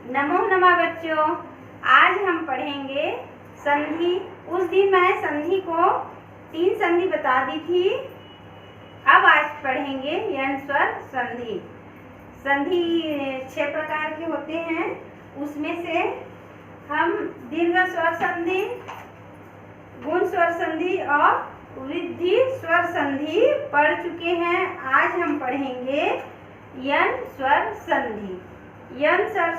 नमो नमः बच्चों। आज हम पढ़ेंगे संधि। उस दिन मैं संधि को 3 संधि बता दी थी। अब आज पढ़ेंगे यन स्वर संधि। संधि 6 प्रकार के होते हैं। उसमें से हम दीर्घ स्वर संधि, गुण स्वर संधि और वृद्धि स्वर संधि पढ़ चुके हैं। आज हम पढ़ेंगे यन स्वर संधि। यन स्वर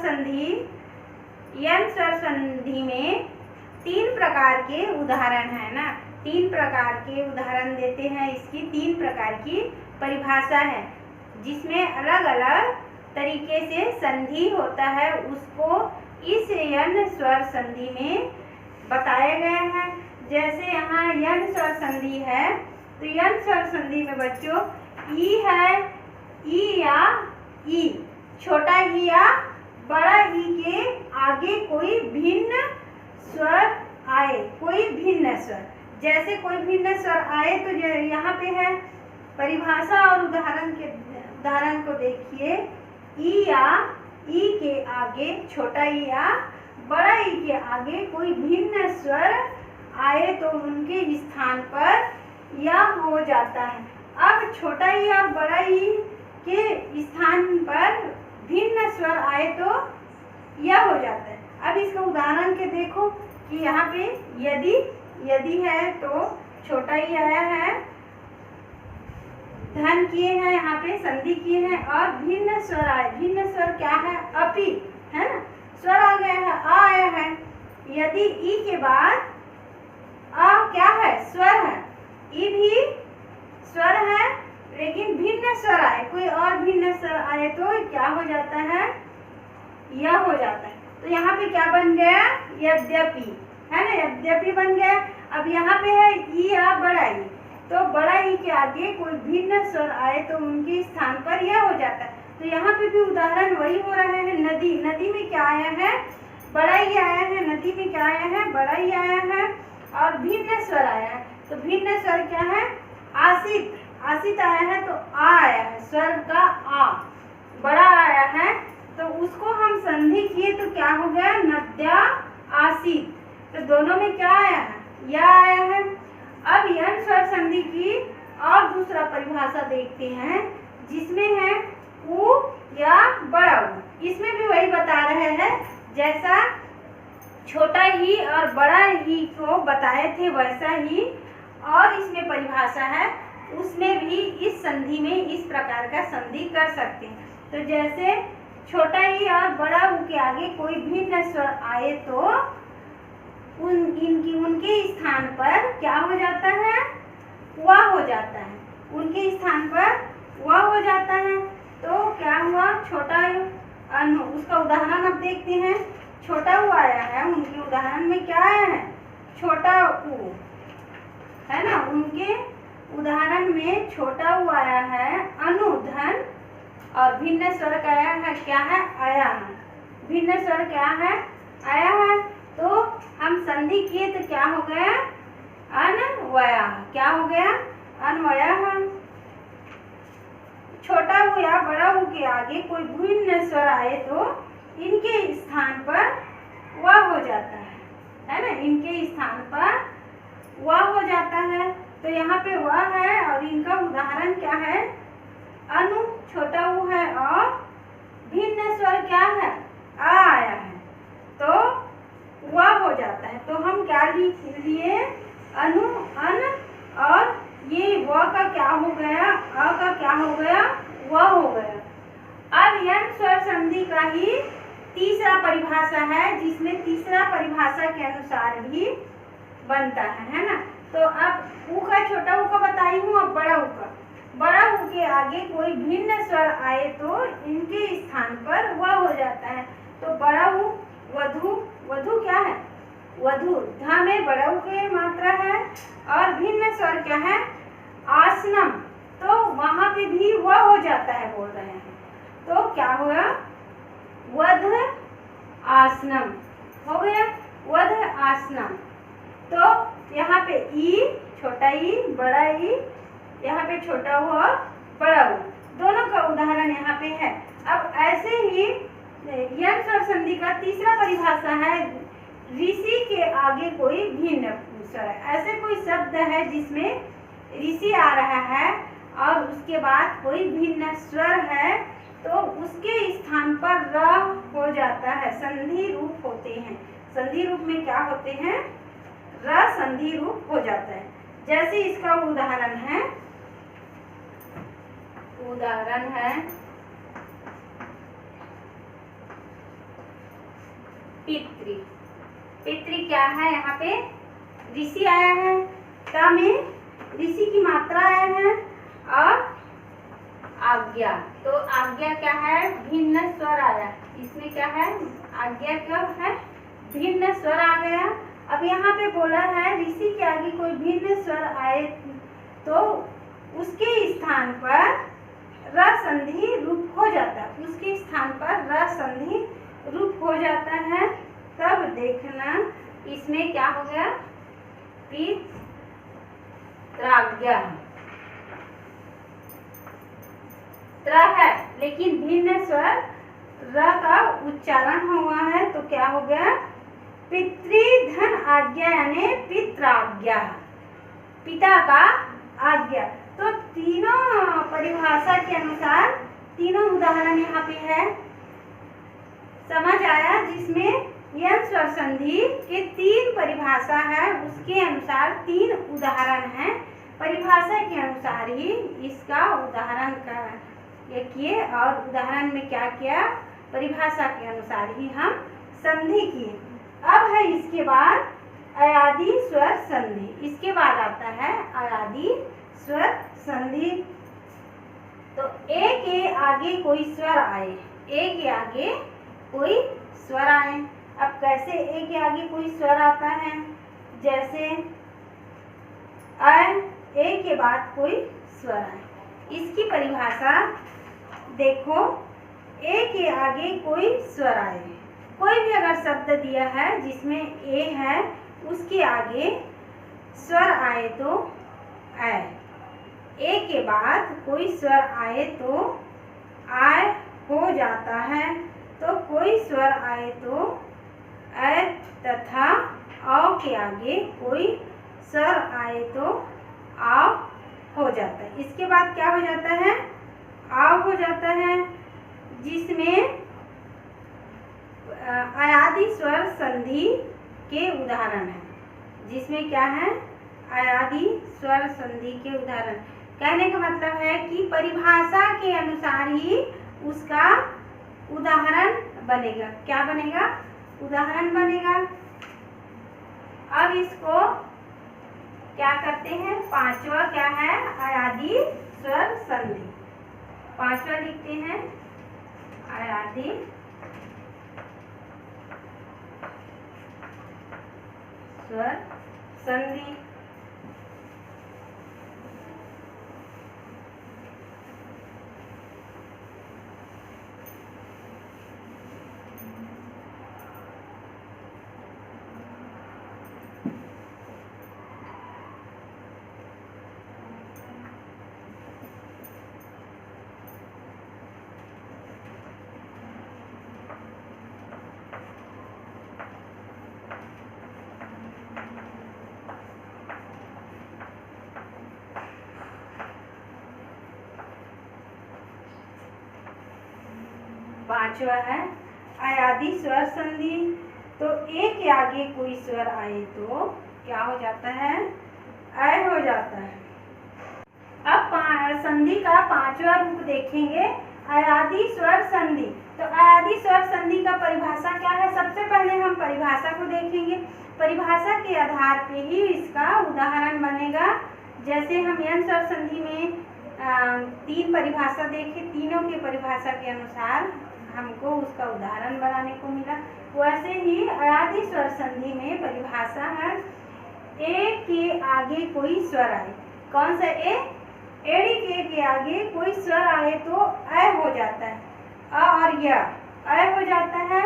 संधि में 3 प्रकार के उदाहरण है ना। 3 प्रकार के उदाहरण देते हैं। इसकी 3 प्रकार की परिभाषा है, जिसमें अलग अलग तरीके से संधि होता है, उसको इस यन स्वर संधि में बताया गया है। जैसे यहाँ यन स्वर संधि है, तो यन स्वर संधि में बच्चों ई है, ई या ई, छोटा ई या बड़ा ई के आगे कोई भिन्न स्वर आए, कोई भिन्न स्वर। जैसे कोई भिन्न स्वर आए तो यहाँ पे है परिभाषा और उदाहरण को देखिए। ई या ई के आगे, छोटा ई या बड़ा ई के आगे कोई भिन्न स्वर आए तो उनके स्थान पर या हो जाता है। अब छोटा ई और बड़ा ई के स्थान पर भिन्न स्वर आए तो यह हो जाता है। अब इसका उदाहरण के देखो कि यहाँ पे यदि है तो छोटा ई आया है, धन किए हैं, यहाँ पे संधि किए हैं और भिन्न स्वर आए। भिन्न स्वर क्या है? अपी है ना, स्वर आ गया है, आ आया है। यदि ई के बाद आ क्या है? स्वर है। ई भी स्वर है, लेकिन भिन्न स्वर आए, कोई और भिन्न स्वर आए तो क्या हो जाता है? यह हो जाता है। तो यहाँ पे क्या बन गया? यद्यपि है ना, यद्यपि बन गया। अब यहाँ पे है ई या बड़ा ई, तो बड़ा ई के आगे कोई भिन्न स्वर आए तो उनके स्थान पर यह हो जाता है। तो यहाँ पे भी उदाहरण वही हो रहा है। नदी, नदी में क्या आया है? बड़ा ई आया है। नदी में क्या आया है? बड़ा ई आया है और भिन्न स्वर आया है। तो भिन्न स्वर क्या है? आसित, आसित आया है तो आ आया है, स्वर का आ बड़ा आया है, तो उसको हम संधि किए तो क्या हो गया? नद्या आसित। तो दोनों में क्या आया है? यह आया है। अब यन स्वर संधि की और दूसरा परिभाषा देखते हैं, जिसमें है उ या बड़ा उ। इसमें भी वही बता रहे हैं जैसा छोटा ही और बड़ा ही को बताए थे, वैसा ही और इसमें परिभाषा है। उसमें भी इस संधि में इस प्रकार का संधि कर सकते हैं। तो जैसे छोटा ई और बड़ा ऊ के आगे कोई भिन्न स्वर आए तो उनके स्थान पर क्या हो जाता है? वह हो जाता है। उनके स्थान पर वह हो जाता है। तो क्या हुआ? छोटा ऊ, उसका उदाहरण अब देखते हैं। छोटा ऊ आया है, उनके उदाहरण में क्या आया है? छोटा ऊ है ना। उनके उदाहरण में छोटा ऊ आया है, अनुधन, और भिन्न स्वर का आया है क्या है? आया है। भिन्न स्वर क्या है? आया है। तो हम संधि किए तो क्या हो गया? अन्वया। क्या हो गया? अन्वया है। छोटा ऊ या बड़ा ऊ के आगे कोई भिन्न स्वर आए तो इनके स्थान पर वह हो जाता है ना। इनके स्थान पर वह हो जाता है। तो यहाँ पे वह है और इनका उदाहरण क्या है? अनु, छोटा ऊ है और भिन्न स्वर क्या है? आ आया है, तो वह हो जाता है। तो हम क्या लिख लिए? अनु, अन, और ये वह का क्या हो गया? अ का क्या हो गया? वह हो गया। अब यन स्वर संधि का ही तीसरा परिभाषा है, जिसमें तीसरा परिभाषा के अनुसार भी बनता है ना। तो अब ऊ का, छोटा ऊ का बताई हूँ। अब बड़ा ऊ का, बड़ा ऊ के आगे कोई भिन्न स्वर आए तो इनके स्थान पर वह हो जाता है। तो बड़ा ऊ, वधु, वधु क्या है? वधु, धा में बड़ा ऊ की मात्रा है और भिन्न स्वर क्या है? आसनम, तो वहां पे भी वह हो जाता है, बोल रहे हैं। तो क्या हुआ? वध आसनम हो गया, वध आसनम। तो यहाँ पे ई, छोटा ई, बड़ा ई, यहाँ पे छोटा ऊ और बड़ा ऊ, दोनों का उदाहरण यहाँ पे है। अब ऐसे ही यन स्वर संधि तीसरा परिभाषा है ऋषि के आगे कोई भिन्न स्वर है। ऐसे कोई शब्द है जिसमें ऋषि आ रहा है और उसके बाद कोई भिन्न स्वर है तो उसके स्थान पर र हो जाता है, संधि रूप होते हैं। संधि रूप में क्या होते हैं? र संधि रूप हो जाता है। जैसे इसका उदाहरण है पितृ। पितृ क्या है? यहाँ पे ऋषि आया है, क में ऋषि की मात्रा आया है और आज्ञा, तो आज्ञा क्या है? भिन्न स्वर आया। इसमें क्या है? आज्ञा क्या है? भिन्न स्वर आ गया। अब यहाँ पे बोला है ऋषि के आगे कोई भिन्न स्वर आए तो उसके स्थान पर र संधि रूप हो जाता है। उसके स्थान पर र संधि रूप हो जाता है। तब देखना इसमें क्या हो गया? पित्राज्ञा त्र है लेकिन भिन्न स्वर र का उच्चारण हुआ है तो क्या हो गया? पितृधन आज्ञा यानी पित्राज्ञा, पिता का आज्ञा। तो तीनों परिभाषा के अनुसार तीनों उदाहरण यहाँ पे है, समझ आया? जिसमें यन स्वर संधि के 3 परिभाषा है, उसके अनुसार 3 उदाहरण है। परिभाषा के अनुसार ही इसका उदाहरण का ये किए और उदाहरण में क्या किया? परिभाषा के अनुसार ही हम संधि किए। अब है इसके बाद अयादि स्वर संधि। इसके बाद आता है अयादि स्वर संधि। तो ए के आगे कोई स्वर आए, ए के आगे कोई स्वर आए। अब कैसे ए के आगे कोई स्वर आता है? जैसे ए के बाद कोई स्वर आए। इसकी परिभाषा देखो, ए के आगे कोई स्वर आए। कोई भी अगर शब्द दिया है जिसमें ए है उसके आगे स्वर आए तो ऐ, ए के बाद कोई स्वर आए तो आय हो जाता है। तो कोई स्वर आए तो ऐ तथा औ के आगे कोई स्वर आए तो आ हो जाता है। इसके बाद क्या हो जाता है? आव हो जाता है, जिसमें अयादि स्वर संधि के उदाहरण है। जिसमें क्या है? अयादि स्वर संधि के उदाहरण। कहने का मतलब है कि परिभाषा के अनुसार ही उसका उदाहरण बनेगा। क्या बनेगा? उदाहरण बनेगा। अब इसको क्या करते हैं? 5वां क्या है? अयादि स्वर संधि। 5वां लिखते हैं अयादि स्वर संधि। पांचवा है अयादि स्वर संधि। तो ए के आगे कोई स्वर आए तो क्या हो जाता है? ऐ हो जाता है। अब संधि का 5वां रूप देखेंगे, अयादि स्वर संधि। तो अयादि स्वर संधि का परिभाषा क्या है? सबसे पहले हम परिभाषा को देखेंगे। परिभाषा के आधार पे ही इसका उदाहरण बनेगा। जैसे हम यन स्वर संधि में 3 परिभाषा देखे, तीनों के परिभाषा के अनुसार हमको उसका उदाहरण बनाने को मिला। वैसे ही अयादि स्वर संधि में परिभाषा है ए के आगे कोई स्वर आए। कौन सा ए? एड़ी के आगे कोई स्वर आए तो ऐ हो जाता है। अ और य ऐ हो जाता है।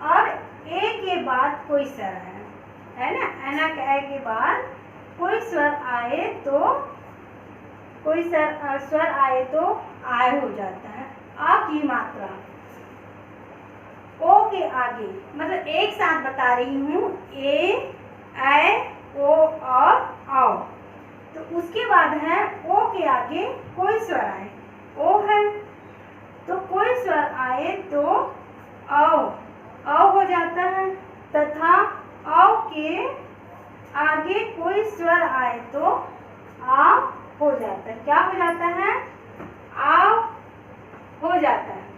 और ए के बाद कोई स्वर है ना? ऐना के ऐ के बाद कोई स्वर आए तो कोई स्वर आए तो आय हो जाता है। आ की मात्रा ओ के आगे, मतलब एक साथ बता रही हूँ, ए, ऐ, ओ और औ, तो उसके बाद है ओ के आगे कोई स्वर आए, ओ है तो कोई स्वर आए तो औ हो जाता है, तथा औ के आगे कोई स्वर आए तो आ हो जाता है। क्या हो जाता है? आ हो जाता है।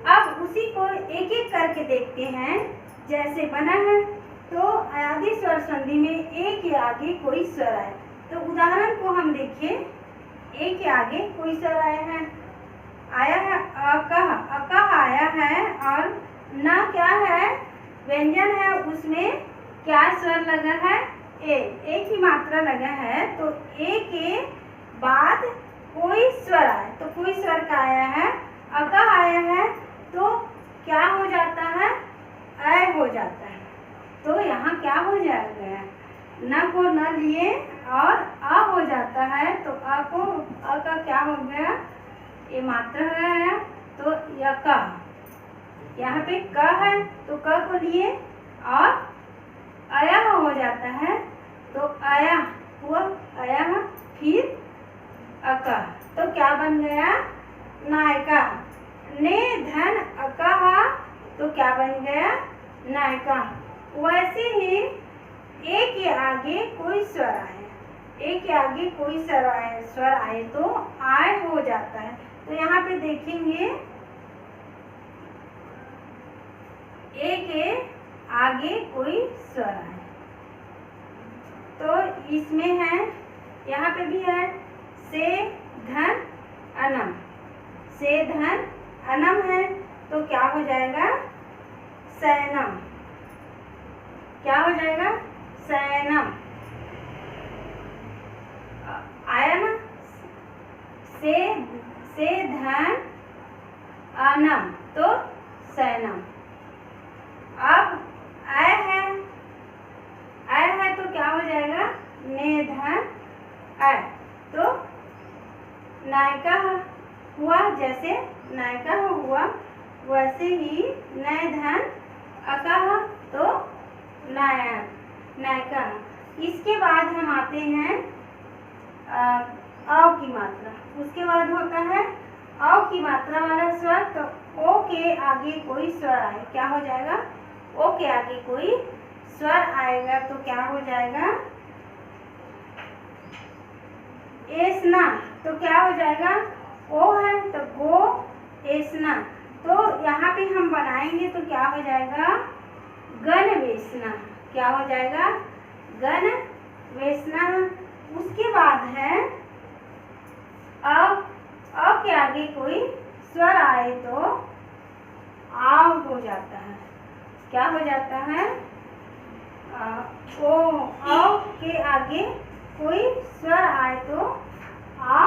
अब उसी को एक एक करके देखते हैं जैसे बना है। तो अयादी स्वर संधि में ए के आगे कोई स्वर आए, तो उदाहरण को हम देखिए। ए के आगे कोई स्वर आया है अकह आया है, और ना क्या है, व्यंजन है, उसमें क्या स्वर लगा है? ए की मात्रा लगा है, तो ए के बाद कोई स्वर आए, तो कोई स्वर का आया है, अकह आया है, तो क्या हो जाता है? ऐ हो जाता है। तो यहाँ क्या हो जाएगा? न को न लिए और आ हो जाता है, तो आ को आ का क्या हो गया? ये मात्रा है, तो यका, यहाँ पे क है तो क को लिए और आया हो जाता है, तो आया हुआ आया, फिर अका, तो क्या बन गया? नायका। ने धन अका, तो क्या बन गया? नायका। वैसे ही ए के आगे कोई स्वर आए, ए के आगे कोई स्वर आए तो आय हो जाता है। तो यहाँ पे देखेंगे ए के आगे कोई स्वर आए, तो इसमें है, यहाँ पे भी है से धन अनम, से धन अनम है, तो क्या हो जाएगा? सैनम। क्या हो जाएगा? सैनम। आया ना? से धन अनम, तो सैनम। अब आय है तो क्या हो जाएगा? ने धन आय, तो नायका हुआ, जैसे नायका हुआ वैसे ही नय धन अका, तो नायका। इसके बाद हम आते हैं औ की मात्रा। उसके बाद होता है औ की मात्रा वाला स्वर, तो ओ के आगे कोई स्वर आए, क्या हो जाएगा? ओ के आगे कोई स्वर आएगा तो क्या हो जाएगा? एसना, तो क्या हो जाएगा? ओ है तो गो एसना, तो यहाँ पे हम बनाएंगे तो क्या हो जाएगा? गण वेसना। क्या हो जाएगा? गण वेसना। उसके बाद है अ के आगे कोई स्वर आए तो आव हो जाता है। क्या हो जाता है? ओ अ के आगे कोई स्वर आए तो आ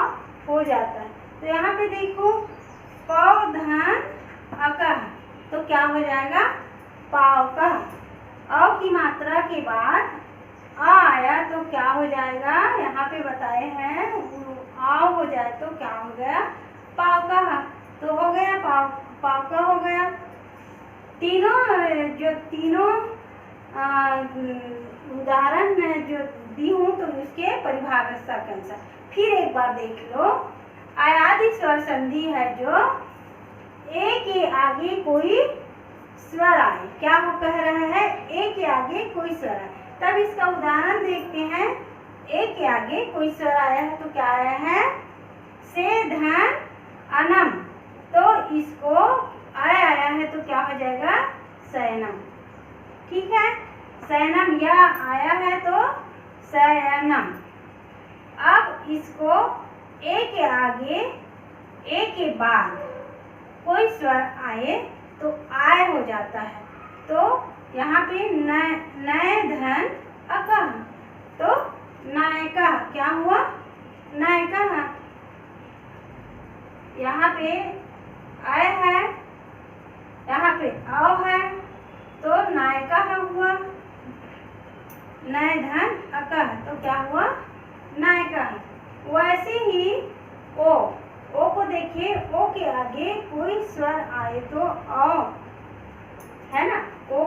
हो जाता है। तो यहाँ पे देखो पौ धन अकह, तो क्या हो जाएगा? पावकह। अ की मात्रा के बाद आ आया तो क्या हो जाएगा? यहाँ पे बताए हैं आ हो जाए तो क्या हो गया? पावकह, तो हो गया पावकह हो गया। तीनों उदाहरण में जो दी हूँ तो उसके परिभाषा के अनुसार फिर एक बार देख लो। अयादी स्वर संधि है जो ए के आगे कोई स्वर आए, क्या वो कह रहा है? ए के आगे कोई स्वर आए। तब इसका उदाहरण देखते हैं। ए के आगे कोई स्वर आया है तो क्या आया है? से धन अनम, तो इसको आया है तो क्या हो जाएगा? सैनम। ठीक है, सैनम, या आया है तो सैनम। अब इसको ए के आगे ए के बाद कोई स्वर आए तो आय हो जाता है, तो यहाँ पे नय धन अकह, तो नायका। क्या हुआ? नायका। यहाँ पे आय है, यहाँ पे औ है, तो नायका हुआ। नय धन अकह, तो क्या हुआ? नायका। वैसे ही ओ ओ को देखिए, ओ के आगे कोई स्वर आए तो औ, है ना। ओ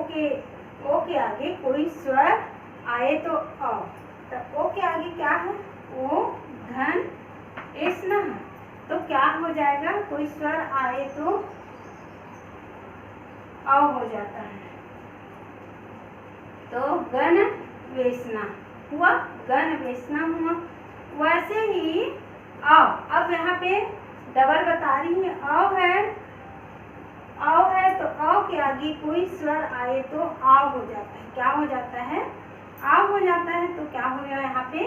के आगे कोई स्वर आए तो औ, तो ओ के आगे क्या है, ओ धन एस्ना है, तो क्या हो जाएगा, कोई स्वर आए तो औ हो जाता है, तो गण वेसना हुआ, गण वेसना हुआ। वैसे ही औ, अब यहाँ पे डबल बता रही है, औ है तो औ के आगे कोई स्वर आए तो आव हो जाता है, क्या हो जाता है, आव हो जाता है, तो क्या हो गया यहाँ पे,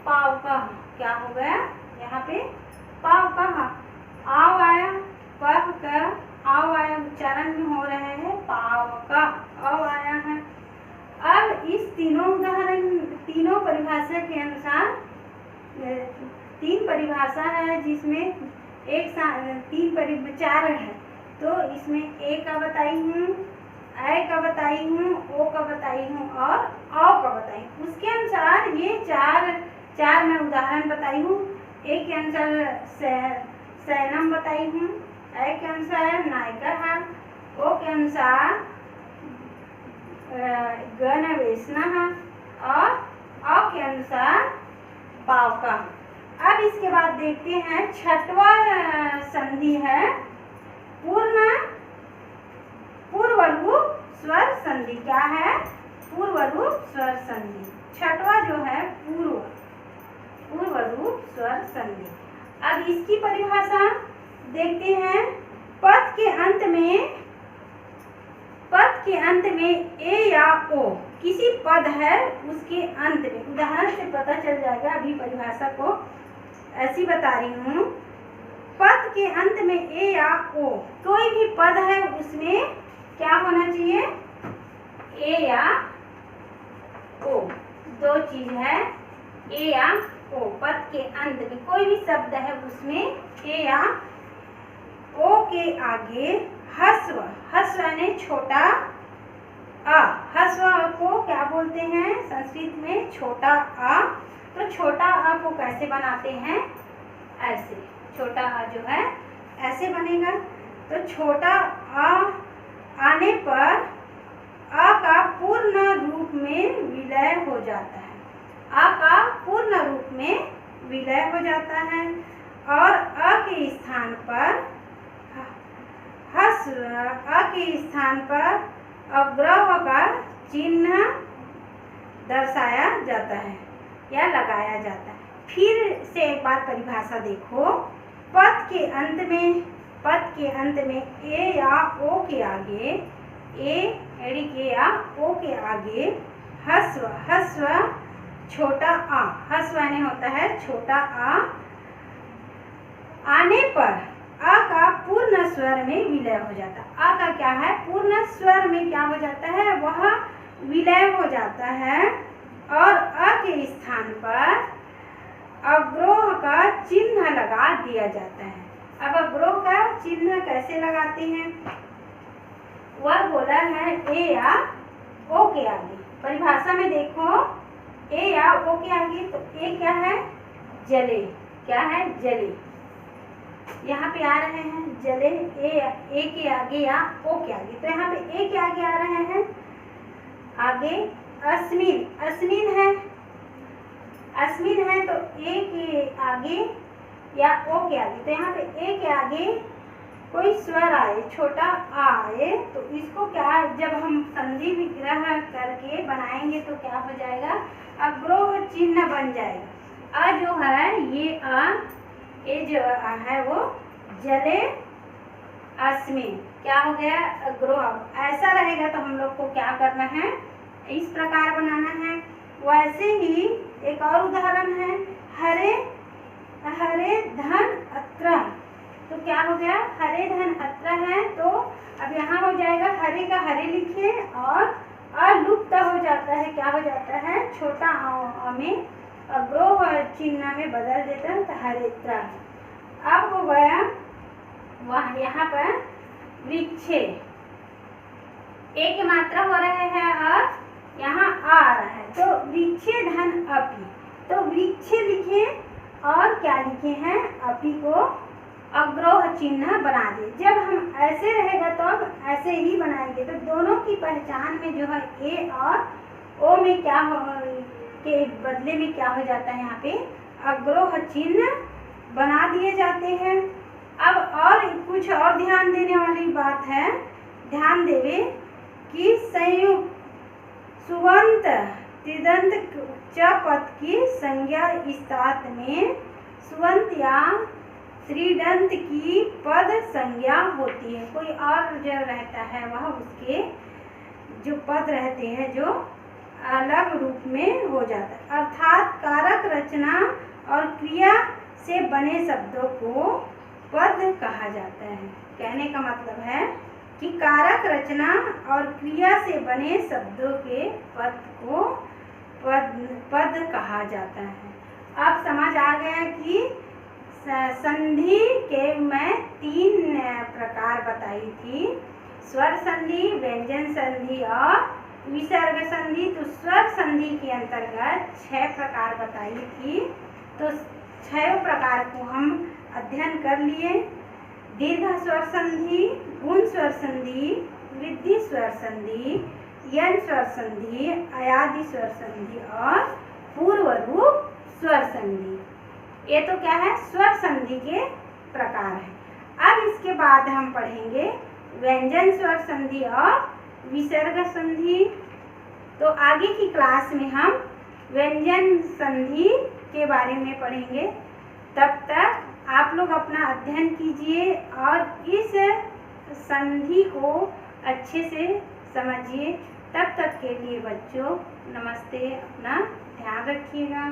पाव का, क्या हो गया यहाँ पे, पाव का, आव आया, पह का आव आया, उच्चारण में हो रहे हैं, पाव का आव आया है। अब इस तीनों परिभाषा के अनुसार, तीन परिभाषा है जिसमें चार है, तो इसमें ए का बताई हूँ, ऐ का बताई हूँ, ओ का बताई हूँ और औ का बताई हूँ। उसके अनुसार ये चार मैं उदाहरण बताई हूँ। ए के अनुसार सैनम बताई हूँ, ऐ के अनुसार नायका है, ओ के अनुसार गण वेसना है और औ के अनुसार पाव का। अब इसके बाद देखते हैं छठवां संधि है पूर्वरूप स्वर संधि। क्या है, पूर्वरूप स्वर संधि। छठवां जो है पूर्वरूप स्वर संधि। अब इसकी परिभाषा देखते हैं। पद के अंत में ए या ओ किसी पद है, उसके अंत में, उदाहरण से पता चल जाएगा। अभी परिभाषा को ऐसी बता रही हूँ, पद के अंत में ए या ओ कोई भी पद है, उसमें क्या होना चाहिए, ए या ओ, दो चीज है, ए या ओ। पद के अंत में कोई भी शब्द है, उसमें ए या ओ के आगे हस्व यानी छोटा आ। हस्व को क्या बोलते हैं संस्कृत में, छोटा आ। तो छोटा आ को कैसे बनाते हैं, ऐसे, छोटा आ जो है ऐसे बनेगा। तो छोटा आ आने पर आ का पूर्ण रूप में विलय हो जाता है, आ का पूर्ण रूप में विलय हो जाता है और अ के स्थान पर अ के स्थान पर अवग्रह का चिन्ह दर्शाया जाता है या लगाया जाता है। फिर से एक बार परिभाषा देखो। पद के अंत में ए या ओ के आगे, ए एड़ी के या ओ के आगे हस्व छोटा आ, हस्व यानी होता है छोटा आ, आने पर आ का पूर्ण स्वर में विलय हो जाता है। आ का क्या है, पूर्ण स्वर में क्या हो जाता है, वह विलय हो जाता है और अ के स्थान पर अवग्रह का चिन्ह लगा दिया जाता है। अब अवग्रह का चिन्ह कैसे लगाते हैं, वह बोला है ए या ओ के आगे। परिभाषा में देखो, ए या ओ के आगे, तो ए क्या है, जले, क्या है, जले, यहाँ पे आ रहे हैं जले, ए के आगे या ओ के आगे। तो यहाँ पे ए के आगे आ रहे हैं, आगे अस्मिन है, तो ए के आगे या ओ के आगे। तो यहाँ पे ए के आगे कोई स्वर आए, छोटा आ आए, तो इसको क्या, जब हम संधि विग्रह करके बनाएंगे तो क्या हो जाएगा, अग्रोह चिन्ह बन जाएगा। अ जो है ये ए जो है वो जले अस्मिन, क्या हो गया, अग्रोह। ऐसा रहेगा तो हम लोग को क्या करना है, इस प्रकार बनाना है। वैसे ही एक और उदाहरण है, हरे धन अत्र। तो क्या हो गया, हरे धन अत्र है, तो अब यहाँ हो जाएगा, हरे का हरे लिखिए और अलुप्त हो जाता है, क्या हो जाता है, छोटा आ में अग्रोह चिन्ह में बदल देता है, तो हरेत्र। अब हो गया वह यहाँ पर वृक्षे, एक मात्रा हो रहे हैं और यहाँ आ रहा है, तो वृक्षे धन अपि। तो वृक्ष लिखे और क्या लिखे हैं, अपि को अग्रोह चिन्ह बना दिए। जब हम ऐसे रहेगा तो अब ऐसे ही बनाएंगे, तो दोनों की पहचान में जो है ए और ओ में क्या हो के बदले में क्या हो जाता है, यहाँ पे अग्रोह चिन्ह बना दिए जाते हैं। अब और कुछ और ध्यान देने वाली बात है, ध्यान देवे कि संयुक्त सुबंत तिदंत च पद की संज्ञा इस तात में सुबंत या त्रिदंत की पद संज्ञा होती है। कोई और जो रहता है वह उसके जो पद रहते हैं जो अलग रूप में हो जाता है। अर्थात कारक रचना और क्रिया से बने शब्दों को पद कहा जाता है। कहने का मतलब है कि कारक रचना और क्रिया से बने शब्दों के पद को पद कहा जाता है। अब समझ आ गया कि संधि के मैं 3 प्रकार बताई थी, स्वर संधि, व्यंजन संधि और विसर्ग संधि। तो स्वर संधि के अंतर्गत 6 प्रकार बताई थी, तो 6 प्रकार को हम अध्ययन कर लिए। दीर्घ स्वर संधि, गुण स्वर संधि, वृद्धि स्वर संधि, यन स्वर संधि, अयादि स्वर संधि और पूर्व रूप स्वर संधि। ये तो क्या है, स्वर संधि के प्रकार है। अब इसके बाद हम पढ़ेंगे व्यंजन स्वर संधि और विसर्ग संधि। तो आगे की क्लास में हम व्यंजन संधि के बारे में पढ़ेंगे। तब तक आप लोग अपना अध्ययन कीजिए और इस संधि को अच्छे से समझिए। तब तक के लिए बच्चों नमस्ते, अपना ध्यान रखिएगा।